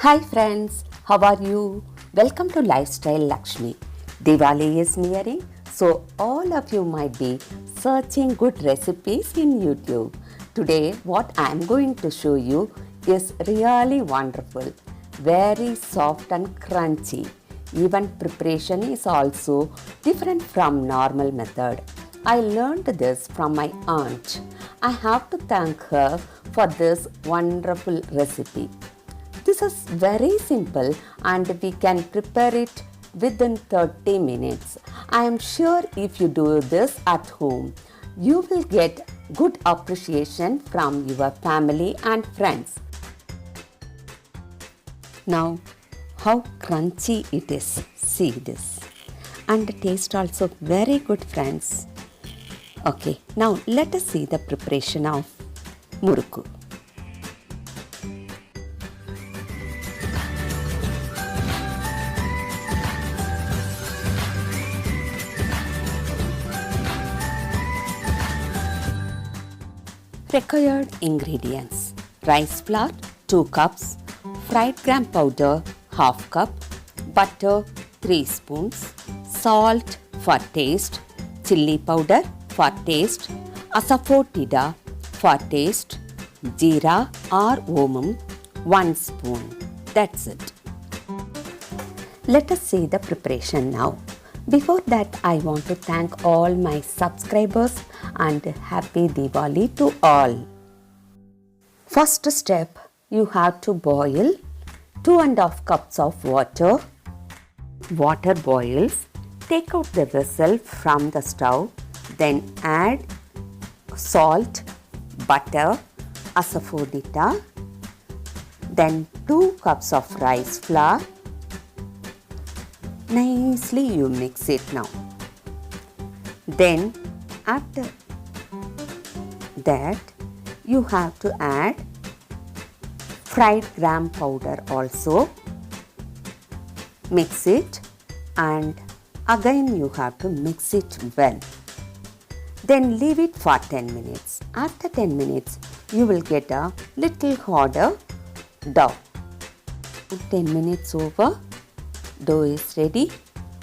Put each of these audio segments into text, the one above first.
Hi friends, how are you? Welcome to Lifestyle Lakshmi. Diwali is nearing, so all of you might be searching good recipes in YouTube. Today, what I am going to show you is really wonderful, very soft and crunchy. Even preparation is also different from normal method. I learned this from my aunt. I have to thank her for this wonderful recipe. This is very simple and we can prepare it within 30 minutes. I am sure if you do this at home, you will get good appreciation from your family and friends. Now, how crunchy it is. See this. And the taste also very good, friends. Okay, now let us see the preparation of murukku. Required ingredients: rice flour 2 cups, fried gram powder half cup, butter 3 spoons, salt for taste, chilli powder for taste, asafoetida for taste, jeera or omum 1 spoon. That's it. Let us see the preparation now. Before that, I want to thank all my subscribers and happy Diwali to all. First step, you have to boil 2.5 cups of water. Water boils. Take out the vessel from the stove. Then add salt, butter, asafoetida. Then 2 cups of rice flour. Nicely you mix it now. Then after that you have to add fried gram powder also. Mix it and again you have to mix it well. Then leave it for 10 minutes. After 10 minutes you will get a little harder dough. 10 minutes over. Dough is ready.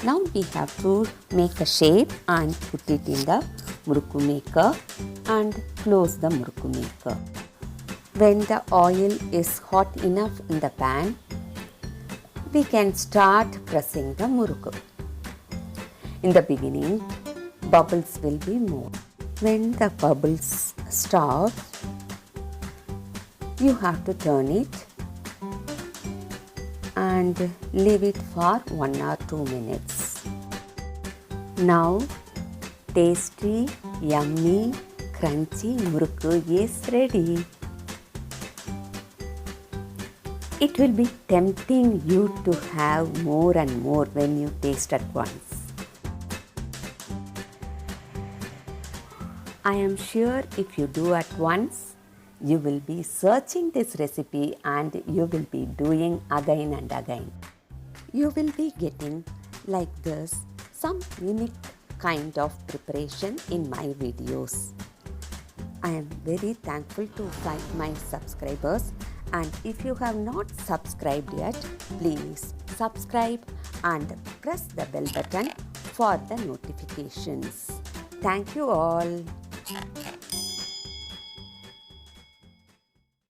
Now we have to make a shape and put it in the murukku maker and close the murukku maker. When the oil is hot enough in the pan, we can start pressing the murukku. In the beginning, bubbles will be more. When the bubbles stop, you have to turn it and leave it for 1 or 2 minutes. Now, tasty, yummy, crunchy murukku is ready. It will be tempting you to have more and more when you taste at once. I am sure if you do at once, you will be searching this recipe and you will be doing again and again. You will be getting like this some unique kind of preparation in my videos. I am very thankful to my subscribers, and if you have not subscribed yet, please subscribe and press the bell button for the notifications. Thank you all.